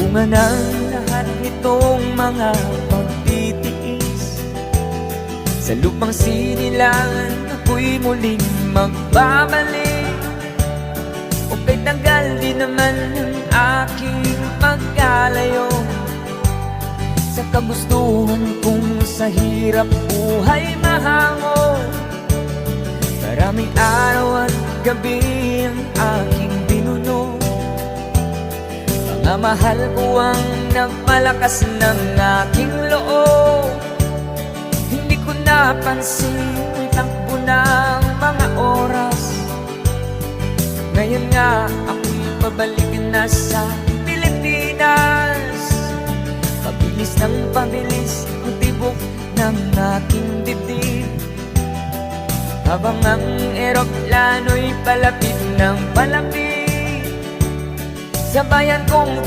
bunga ng lahat nitong mga pagtitiis. Sa lupang sinilangan ako'y muling magbabalik. O kay tagal di naman ang aking pagkalayo sa kagustuhan kong sa hirap buhay mahango. Maraming araw at gabi ang aking binuno. Mga mahal ko ang nagpalakas ng aking loob. Hindi ko napansin ang takbo ng mga oras. Ngayon nga ako'y pabalik na sa Pilipinas. Pabilis ng pabilis ang tibok ng aking dibdib, habang ang eroplano'y palapit ng palapit sa bayan kong